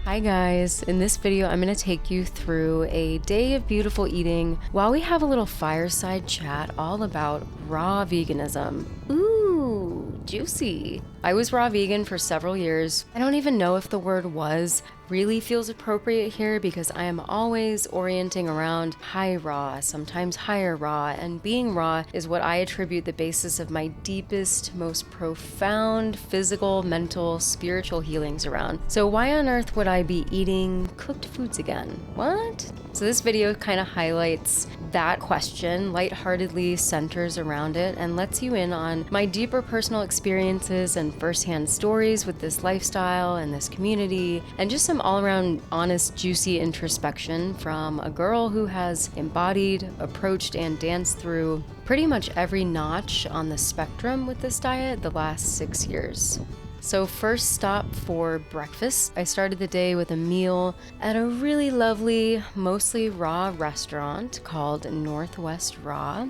Hi guys, in this video I'm going to take you through a day of beautiful eating while we have a little fireside chat all about raw veganism. Ooh, juicy. I was raw vegan for several years. I don't even know if the word was really feels appropriate here because I am always orienting around high raw, sometimes higher raw, and being raw is what I attribute the basis of my deepest, most profound physical, mental, spiritual healings around. So why on earth would I be eating cooked foods again? What? So this video kind of highlights that question, lightheartedly centers around it, and lets you in on my deeper personal experiences and firsthand stories with this lifestyle and this community, and just some all-around honest, juicy introspection from a girl who has embodied, approached, and danced through pretty much every notch on the spectrum with this diet the last 6 years. So first stop for breakfast, I started the day with a meal at a really lovely, mostly raw restaurant called Northwest Raw.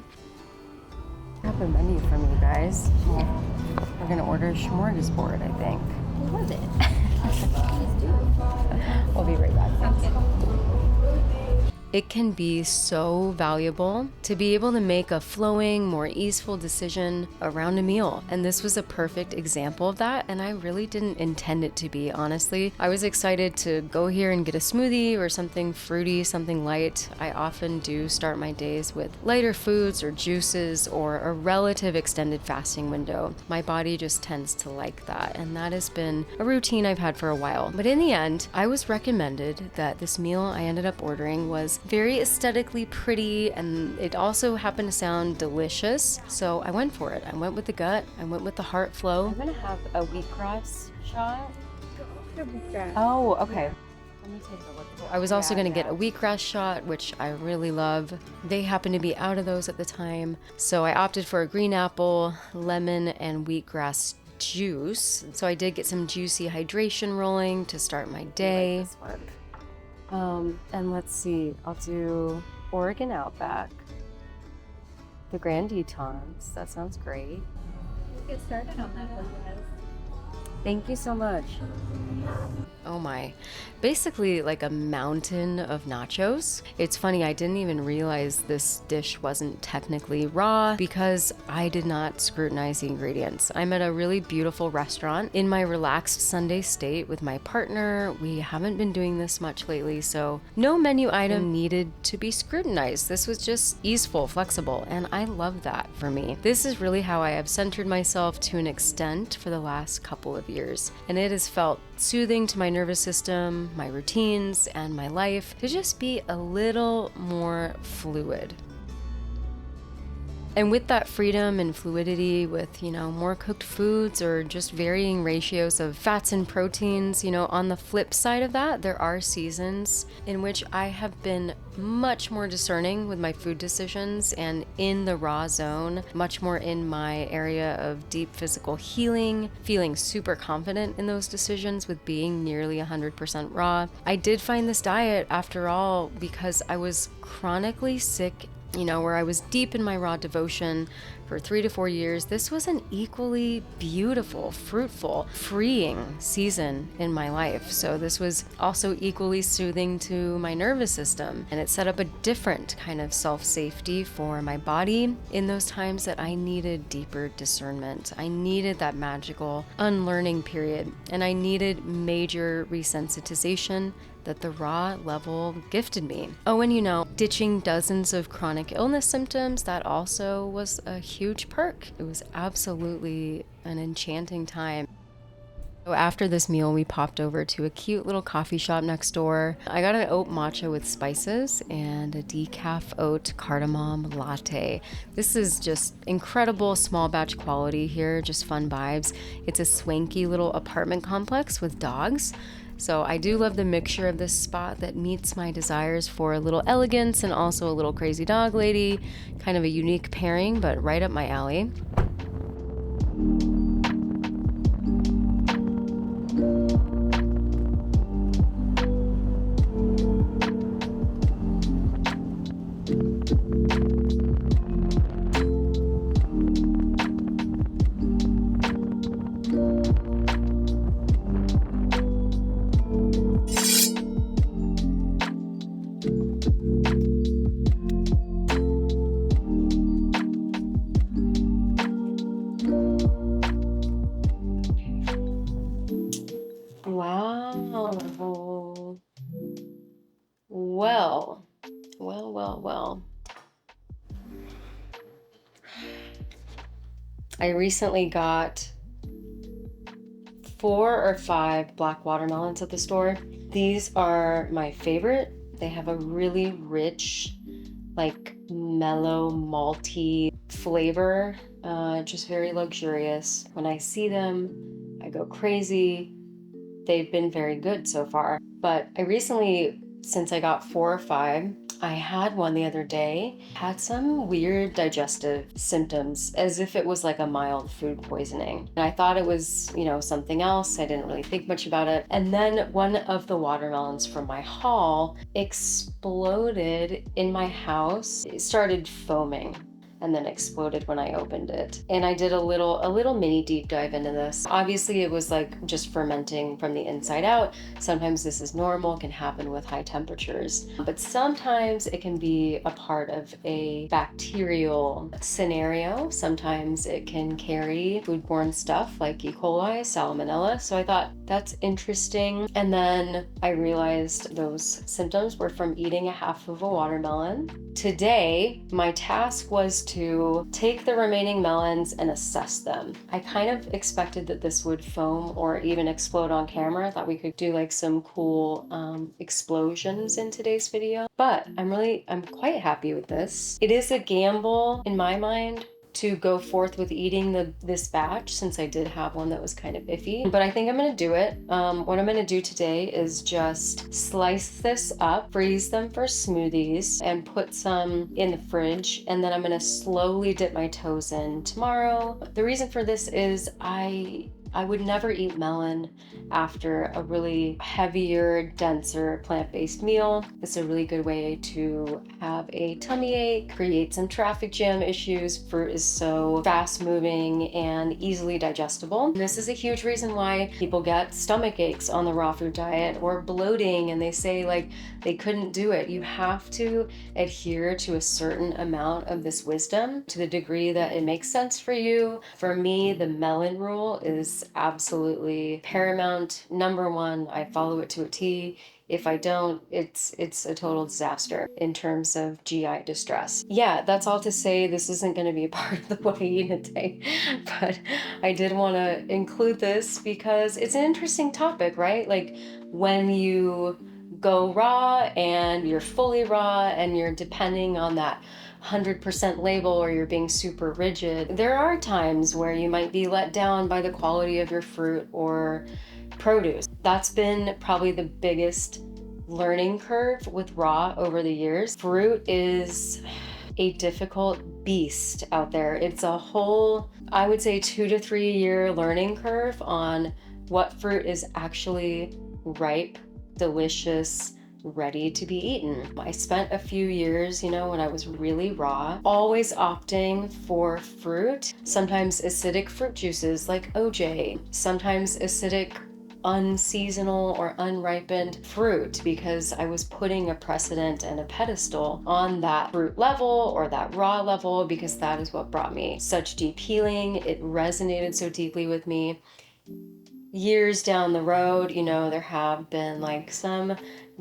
I have a menu from you guys. We're gonna order a smorgasbord, I think. What was it? Please do. We'll be right back. It can be so valuable to be able to make a flowing, more easeful decision around a meal. And this was a perfect example of that. And I really didn't intend it to be, honestly. I was excited to go here and get a smoothie or something fruity, something light. I often do start my days with lighter foods or juices or a relative extended fasting window. My body just tends to like that. And that has been a routine I've had for a while. But in the end, I was recommended that this meal I ended up ordering was very aesthetically pretty, and it also happened to sound delicious, so I went for it. I went with the gut, I went with the heart flow. I'm gonna have a wheatgrass shot. Oh, okay. Let me take a look. I was also gonna get a wheatgrass shot, which I really love. They happen to be out of those at the time, so I opted for a green apple, lemon, and wheatgrass juice. So I did get some juicy hydration rolling to start my day. And let's see, I'll do Oregon Outback, the Grand Tetons. That sounds great. We'll get started on that one, guys. Thank you so much. Oh my. Basically like a mountain of nachos. It's funny, I didn't even realize this dish wasn't technically raw because I did not scrutinize the ingredients. I'm at a really beautiful restaurant in my relaxed Sunday state with my partner. We haven't been doing this much lately, so no menu item needed to be scrutinized. This was just easeful, flexible, and I love that for me. This is really how I have centered myself to an extent for the last couple of years, and it has felt soothing to my nervous system, my routines, and my life to just be a little more fluid. And with that freedom and fluidity, with, more cooked foods or just varying ratios of fats and proteins, on the flip side of that, there are seasons in which I have been much more discerning with my food decisions and in the raw zone, much more in my area of deep physical healing, feeling super confident in those decisions with being nearly 100% raw. I did find this diet, after all, because I was chronically sick, where I was deep in my raw devotion for 3 to 4 years. This was an equally beautiful, fruitful, freeing season in my life. So this was also equally soothing to my nervous system. And it set up a different kind of self-safety for my body in those times that I needed deeper discernment. I needed that magical unlearning period. And I needed major resensitization that the raw level gifted me. Oh, and ditching dozens of chronic illness symptoms, that also was a huge perk. It was absolutely an enchanting time. So after this meal, we popped over to a cute little coffee shop next door. I got an oat matcha with spices and a decaf oat cardamom latte. This is just incredible small batch quality here, just fun vibes. It's a swanky little apartment complex with dogs. So I do love the mixture of this spot that meets my desires for a little elegance and also a little crazy dog lady. Kind of a unique pairing, but right up my alley. Oh, well, well. I recently got 4 or 5 black watermelons at the store. These are my favorite. They have a really rich, like mellow, malty flavor, just very luxurious. When I see them, I go crazy. They've been very good so far. But I recently, since I got 4 or 5, I had one the other day, had some weird digestive symptoms, as if it was like a mild food poisoning. And I thought it was, something else. I didn't really think much about it. And then one of the watermelons from my haul exploded in my house. It started foaming and then exploded when I opened it. And I did a little mini deep dive into this. Obviously it was like just fermenting from the inside out. Sometimes this is normal, can happen with high temperatures, but sometimes it can be a part of a bacterial scenario. Sometimes it can carry foodborne stuff like E. coli, salmonella. So I thought that's interesting. And then I realized those symptoms were from eating a half of a watermelon. Today, my task was to take the remaining melons and assess them. I kind of expected that this would foam or even explode on camera. I thought we could do like some cool explosions in today's video, but I'm quite happy with this. It is a gamble in my mind to go forth with eating this batch, since I did have one that was kind of iffy, but I think I'm gonna do it. What I'm gonna do today is just slice this up, freeze them for smoothies, and put some in the fridge, and then I'm gonna slowly dip my toes in tomorrow. The reason for this is I would never eat melon after a really heavier, denser plant-based meal. It's a really good way to have a tummy ache, create some traffic jam issues. Fruit is so fast-moving and easily digestible. And this is a huge reason why people get stomach aches on the raw food diet, or bloating, and they say like they couldn't do it. You have to adhere to a certain amount of this wisdom to the degree that it makes sense for you. For me, the melon rule is absolutely paramount. Number one, I follow it to a T. If I don't, it's a total disaster in terms of GI distress. Yeah, that's all to say this isn't going to be a part of the what I eat a day, but I did want to include this because it's an interesting topic, right? Like when you go raw and you're fully raw and you're depending on that 100% label, or you're being super rigid, there are times where you might be let down by the quality of your fruit or produce. That's been probably the biggest learning curve with raw over the years. Fruit is a difficult beast out there. It's a whole, I would say, 2 to 3 year learning curve on what fruit is actually ripe, delicious, ready to be eaten. I spent a few years, when I was really raw, always opting for fruit, sometimes acidic fruit juices like OJ, sometimes acidic unseasonal or unripened fruit, because I was putting a precedent and a pedestal on that fruit level or that raw level, because that is what brought me such deep healing. It resonated so deeply with me. Years down the road, there have been like some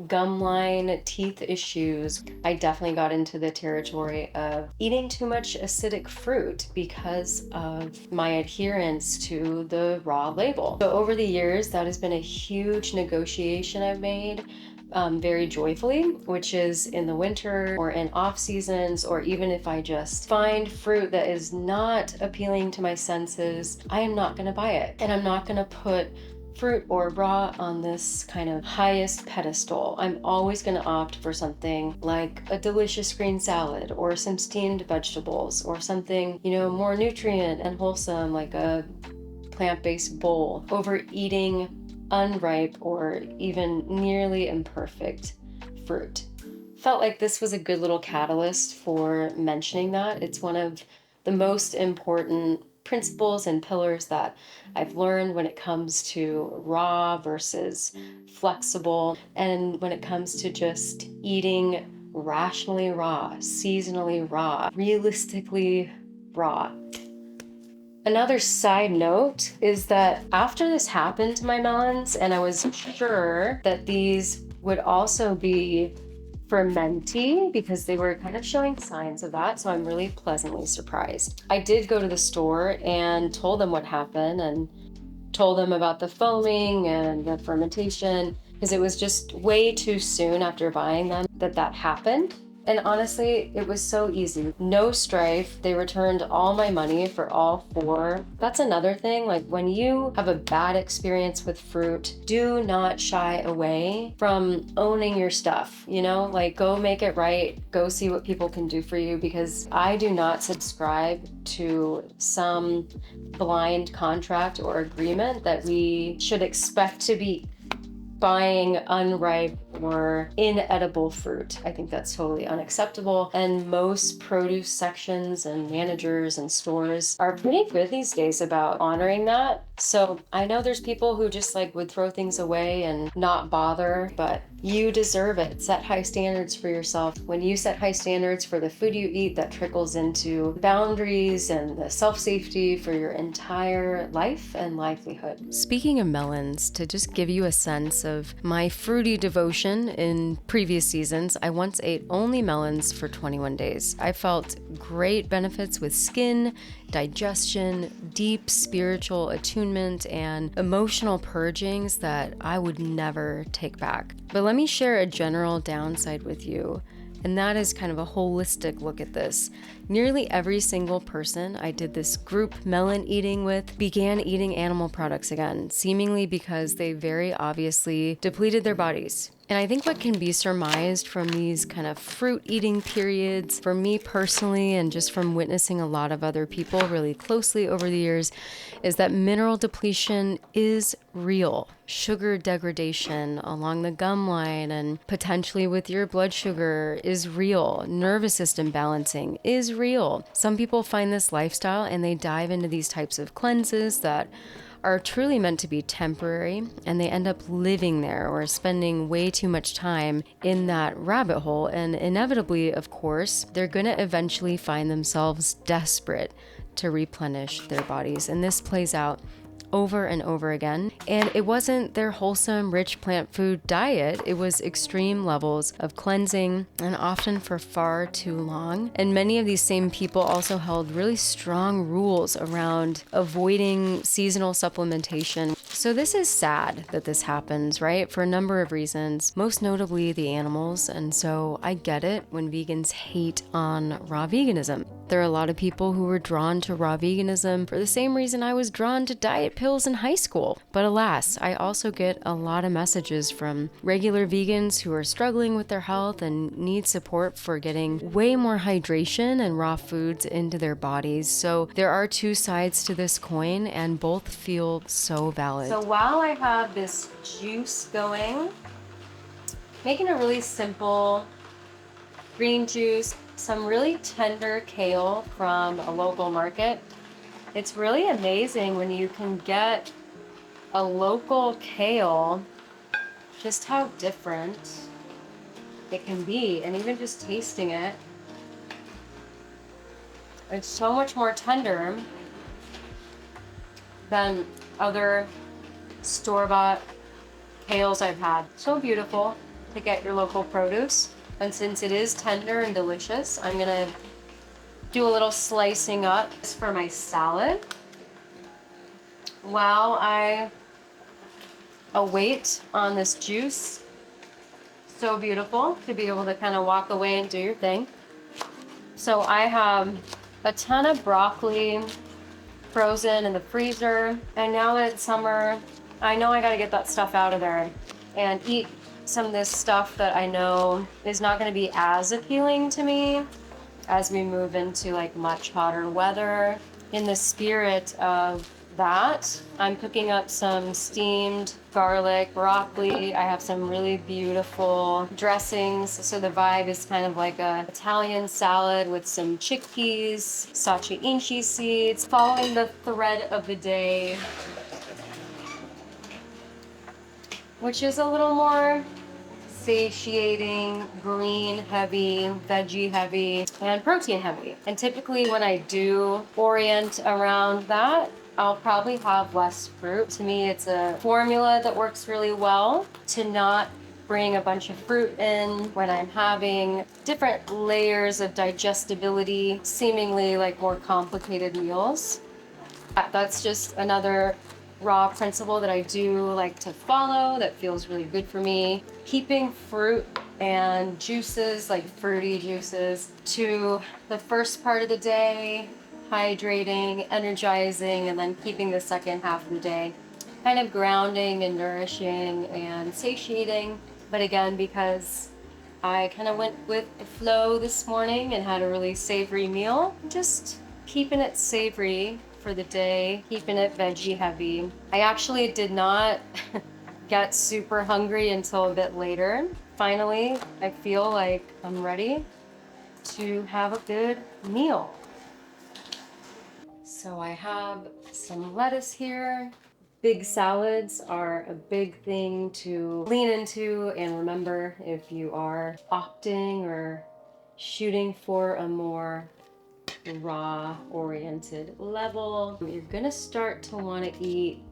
gum line teeth issues. I definitely got into the territory of eating too much acidic fruit because of my adherence to the raw label. So over the years, that has been a huge negotiation I've made, very joyfully, which is in the winter or in off seasons, or even if I just find fruit that is not appealing to my senses, I am not going to buy it. And I'm not going to put fruit or raw on this kind of highest pedestal. I'm always going to opt for something like a delicious green salad or some steamed vegetables, or something, more nutrient and wholesome like a plant-based bowl, over eating unripe or even nearly imperfect fruit. Felt like this was a good little catalyst for mentioning that. It's one of the most important principles and pillars that I've learned when it comes to raw versus flexible, and when it comes to just eating rationally raw, seasonally raw, realistically raw. Another side note is that after this happened to my melons, and I was sure that these would also be fermenty because they were kind of showing signs of that, so I'm really pleasantly surprised. I did go to the store and told them what happened and told them about the foaming and the fermentation because it was just way too soon after buying them that happened. And honestly, it was so easy. No strife. They returned all my money for all 4. That's another thing. Like when you have a bad experience with fruit, do not shy away from owning your stuff. You know, like go make it right. Go see what people can do for you, because I do not subscribe to some blind contract or agreement that we should expect to be buying unripe or inedible fruit. I think that's totally unacceptable. And most produce sections and managers and stores are pretty good these days about honoring that. So I know there's people who just like would throw things away and not bother, but you deserve it. Set high standards for yourself. When you set high standards for the food you eat, that trickles into boundaries and the self-safety for your entire life and livelihood. Speaking of melons, to just give you a sense of my fruity devotion in previous seasons, I once ate only melons for 21 days. I felt great benefits with skin, digestion, deep spiritual attunement, and emotional purgings that I would never take back. But let me share a general downside with you, and that is kind of a holistic look at this. Nearly every single person I did this group melon eating with began eating animal products again, seemingly because they very obviously depleted their bodies. And I think what can be surmised from these kind of fruit eating periods, for me personally, and just from witnessing a lot of other people really closely over the years, is that mineral depletion is real. Sugar degradation along the gum line and potentially with your blood sugar is real. Nervous system balancing is real. Some people find this lifestyle and they dive into these types of cleanses that are truly meant to be temporary, and they end up living there or spending way too much time in that rabbit hole. And inevitably, of course, they're going to eventually find themselves desperate to replenish their bodies. And this plays out over and over again. And it wasn't their wholesome, rich plant food diet. It was extreme levels of cleansing, and often for far too long. And many of these same people also held really strong rules around avoiding seasonal supplementation. So this is sad that this happens, right? For a number of reasons, most notably the animals. And so I get it when vegans hate on raw veganism. There are a lot of people who were drawn to raw veganism for the same reason I was drawn to diet pills in high school. But alas, I also get a lot of messages from regular vegans who are struggling with their health and need support for getting way more hydration and raw foods into their bodies. So there are two sides to this coin, and both feel so valid. So while I have this juice going, making a really simple green juice, some really tender kale from a local market. It's really amazing when you can get a local kale, just how different it can be. And even just tasting it, it's so much more tender than other store-bought kales I've had. So beautiful to get your local produce. And since it is tender and delicious, I'm gonna do a little slicing up for my salad while I await on this juice. So beautiful to be able to kind of walk away and do your thing. So I have a ton of broccoli frozen in the freezer, and now that it's summer, I know I gotta get that stuff out of there and eat some of this stuff that I know is not going to be as appealing to me as we move into like much hotter weather. In the spirit of that, I'm cooking up some steamed garlic, broccoli. I have some really beautiful dressings. So the vibe is kind of like a Italian salad with some chickpeas, sachi inchi seeds, following the thread of the day, which is a little more satiating, green heavy, veggie heavy, and protein heavy. And typically when I do orient around that, I'll probably have less fruit. To me, it's a formula that works really well to not bring a bunch of fruit in when I'm having different layers of digestibility, seemingly like more complicated meals. That's just another raw principle that I do like to follow that feels really good for me. Keeping fruit and juices, like fruity juices, to the first part of the day, hydrating, energizing, and then keeping the second half of the day kind of grounding and nourishing and satiating. But again, because I kind of went with the flow this morning and had a really savory meal, just keeping it savory for the day, keeping it veggie heavy. I actually did not get super hungry until a bit later. Finally, I feel like I'm ready to have a good meal. So I have some lettuce here. Big salads are a big thing to lean into, and remember, if you are opting or shooting for a more raw oriented level, you're gonna start to want to eat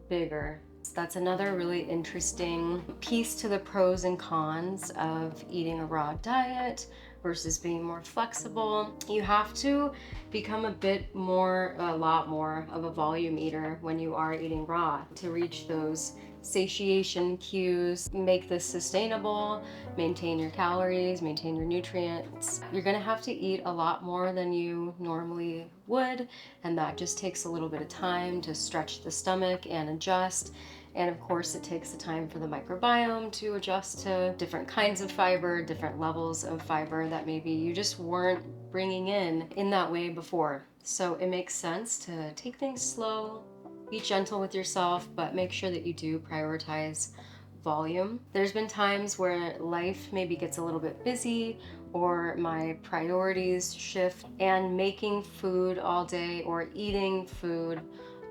bigger. That's another really interesting piece to the pros and cons of eating a raw diet versus being more flexible. You have to become a lot more of a volume eater when you are eating raw to reach those satiation cues, make this sustainable, maintain your calories, maintain your nutrients. You're gonna have to eat a lot more than you normally would, and that just takes a little bit of time to stretch the stomach and adjust. And of course, it takes the time for the microbiome to adjust to different kinds of fiber, different levels of fiber that maybe you just weren't bringing in that way before. So it makes sense to take things slow, be gentle with yourself, but make sure that you do prioritize volume. There's been times where life maybe gets a little bit busy or my priorities shift, and making food all day or eating food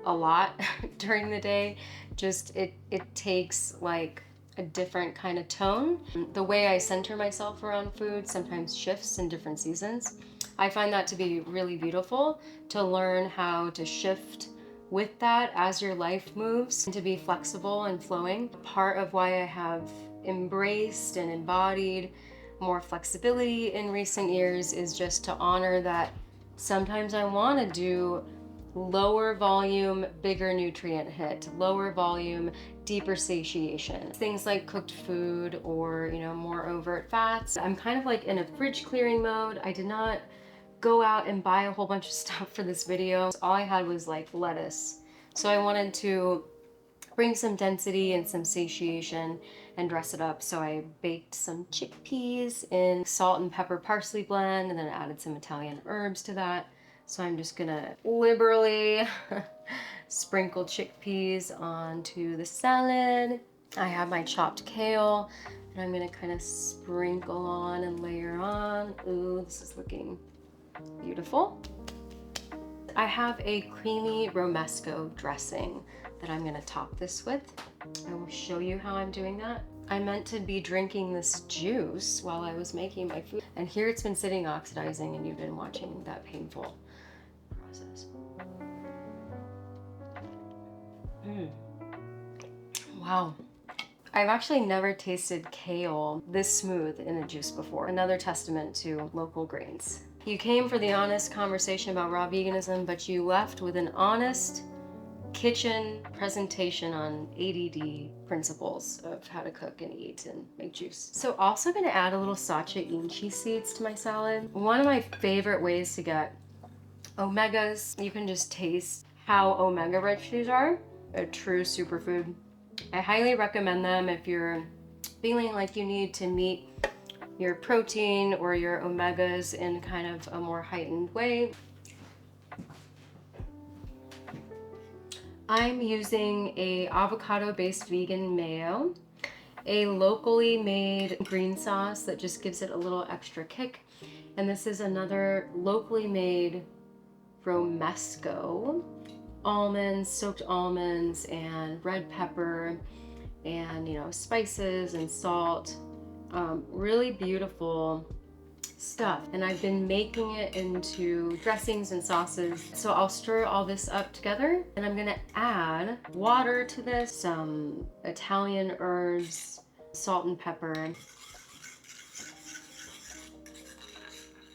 a lot during the day, just it takes like a different kind of tone. The way I center myself around food sometimes shifts in different seasons. I find that to be really beautiful, to learn how to shift with that as your life moves, and to be flexible and flowing. Part of why I have embraced and embodied more flexibility in recent years is just to honor that sometimes I want to do lower volume, bigger nutrient hit, lower volume, deeper satiation. Things like cooked food or, more overt fats. I'm kind of like in a fridge clearing mode. I did not go out and buy a whole bunch of stuff for this video. All I had was like lettuce. So I wanted to bring some density and some satiation and dress it up. So I baked some chickpeas in salt and pepper parsley blend, and then added some Italian herbs to that. So I'm just gonna liberally sprinkle chickpeas onto the salad. I have my chopped kale, and I'm gonna kind of sprinkle on and layer on. Ooh, this is looking beautiful. I have a creamy romesco dressing that I'm gonna top this with. I will show you how I'm doing that. I meant to be drinking this juice while I was making my food, and here it's been sitting oxidizing, and you've been watching that painful process. Wow. I've actually never tasted kale this smooth in a juice before. Another testament to local grains. You came for the honest conversation about raw veganism, but you left with an honest kitchen presentation on ADD principles of how to cook and eat and make juice. So also gonna add a little sacha inchi seeds to my salad. One of my favorite ways to get omegas, you can just taste how omega rich these are. A true superfood. I highly recommend them if you're feeling like you need to meet your protein or your omegas in kind of a more heightened way. I'm using a avocado-based vegan mayo, a locally made green sauce that just gives it a little extra kick, and this is another locally made romesco. Almonds, soaked almonds, and red pepper, and spices and salt. Really beautiful stuff. And I've been making it into dressings and sauces. So I'll stir all this up together, and I'm gonna add water to this, some Italian herbs, salt and pepper.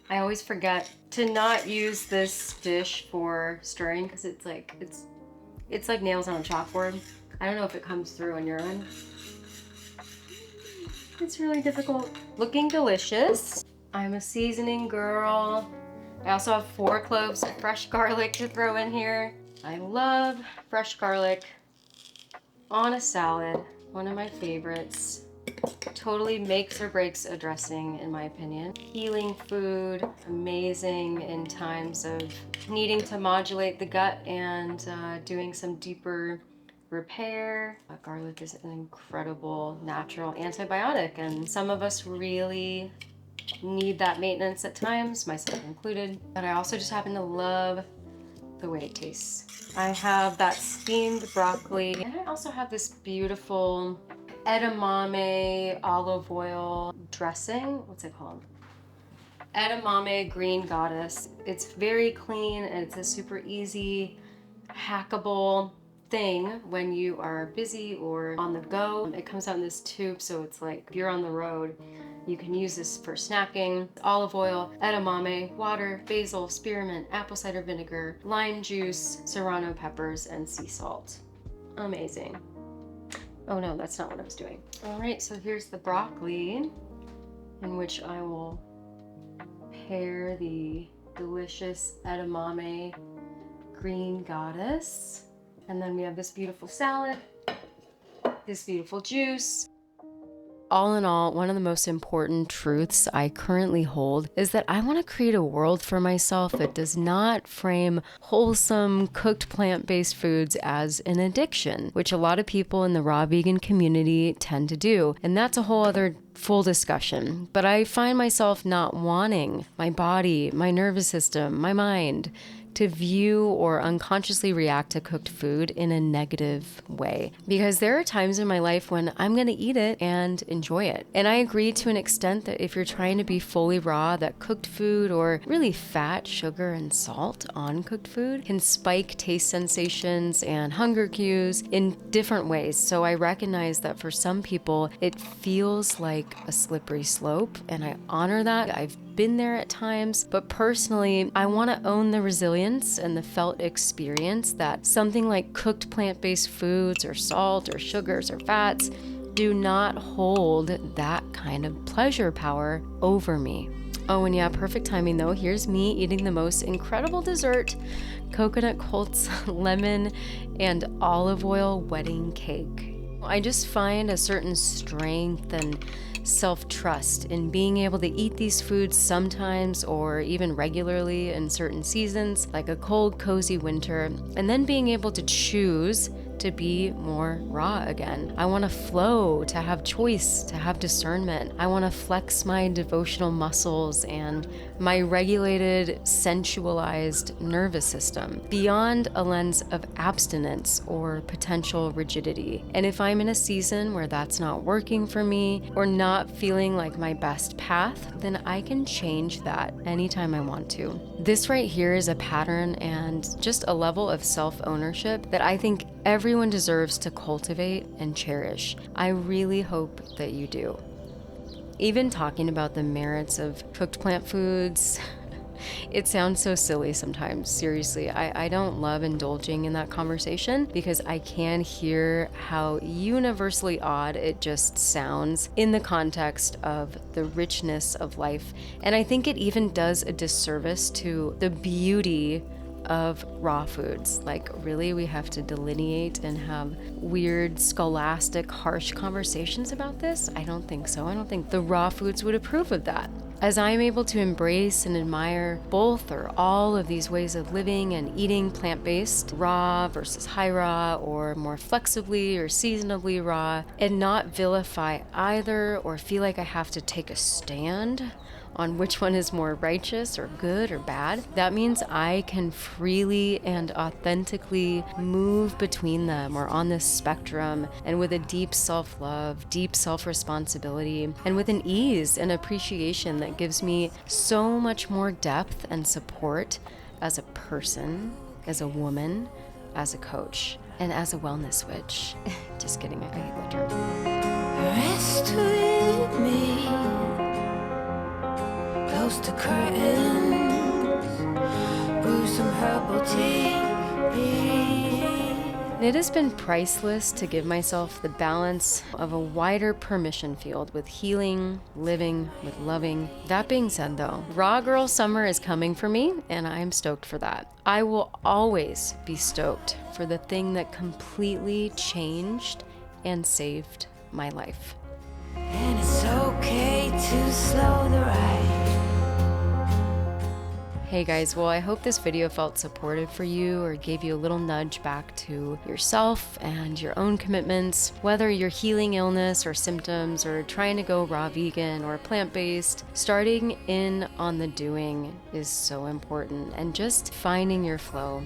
I always forget to not use this dish for stirring because it's like nails on a chalkboard. I don't know if it comes through on your end. It's really difficult. Looking delicious. I'm a seasoning girl. I also have 4 cloves of fresh garlic to throw in here. I love fresh garlic on a salad, one of my favorites. Totally makes or breaks a dressing, in my opinion. Healing food, amazing in times of needing to modulate the gut and doing some deeper repair. Garlic is an incredible natural antibiotic, and some of us really need that maintenance at times, myself included. But I also just happen to love the way it tastes. I have that steamed broccoli, and I also have this beautiful edamame olive oil dressing. What's it called? Edamame green goddess. It's very clean, and it's a super easy, hackable thing when you are busy or on the go. It comes out in this tube, so it's like if you're on the road, you can use this for snacking. Olive oil, edamame, water, basil, spearmint, apple cider vinegar, lime juice, serrano peppers, and sea salt. Amazing. Oh no, that's not what I was doing. All right, so here's the broccoli, in which I will pair the delicious edamame green goddess. And then we have this beautiful salad, this beautiful juice. All in all, one of the most important truths I currently hold is that I want to create a world for myself that does not frame wholesome, cooked plant-based foods as an addiction, which a lot of people in the raw vegan community tend to do. And that's a whole other full discussion. But I find myself not wanting my body, my nervous system, my mind to view or unconsciously react to cooked food in a negative way. Because there are times in my life when I'm gonna eat it and enjoy it. And I agree to an extent that if you're trying to be fully raw, that cooked food or really fat, sugar, and salt on cooked food can spike taste sensations and hunger cues in different ways. So I recognize that for some people, it feels like a slippery slope, and I honor that. I've been there at times, but personally, I want to own the resilience and the felt experience that something like cooked plant-based foods or salt or sugars or fats do not hold that kind of pleasure power over me. Oh, and yeah, perfect timing though. Here's me eating the most incredible dessert, coconut Colts lemon and olive oil wedding cake. I just find a certain strength and self-trust in being able to eat these foods sometimes or even regularly in certain seasons, like a cold, cozy winter, and then being able to choose to be more raw again. I want to flow, to have choice, to have discernment. I want to flex my devotional muscles and my regulated, sensualized nervous system beyond a lens of abstinence or potential rigidity. And if I'm in a season where that's not working for me or not feeling like my best path, then I can change that anytime I want to. This right here is a pattern and just a level of self-ownership that I think everyone deserves to cultivate and cherish. I really hope that you do. Even talking about the merits of cooked plant foods, it sounds so silly sometimes. Seriously, I don't love indulging in that conversation because I can hear how universally odd it just sounds in the context of the richness of life. And I think it even does a disservice to the beauty of raw foods. Like, really, we have to delineate and have weird, scholastic, harsh conversations about this? I don't think so. I don't think the raw foods would approve of that. As I am able to embrace and admire both or all of these ways of living and eating plant-based, raw versus high raw, or more flexibly or seasonably raw, and not vilify either or feel like I have to take a stand on which one is more righteous or good or bad. That means I can freely and authentically move between them or on this spectrum, and with a deep self-love, deep self-responsibility, and with an ease and appreciation that gives me so much more depth and support as a person, as a woman, as a coach, and as a wellness witch. Just kidding, I hate that term. Rest with me, close to curtains, brew some herbal tea. It has been priceless to give myself the balance of a wider permission field with healing, living, with loving. That being said though, Raw Girl Summer is coming for me, and I'm stoked for that. I will always be stoked for the thing that completely changed and saved my life. And it's okay to slow the ride. Hey guys, well, I hope this video felt supportive for you or gave you a little nudge back to yourself and your own commitments, whether you're healing illness or symptoms or trying to go raw vegan or plant-based. Starting in on the doing is so important, and just finding your flow,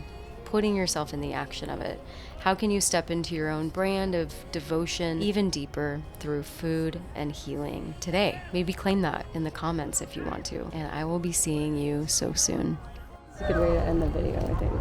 putting yourself in the action of it. How can you step into your own brand of devotion even deeper through food and healing today? Maybe claim that in the comments if you want to. And I will be seeing you so soon. It's a good way to end the video, I think.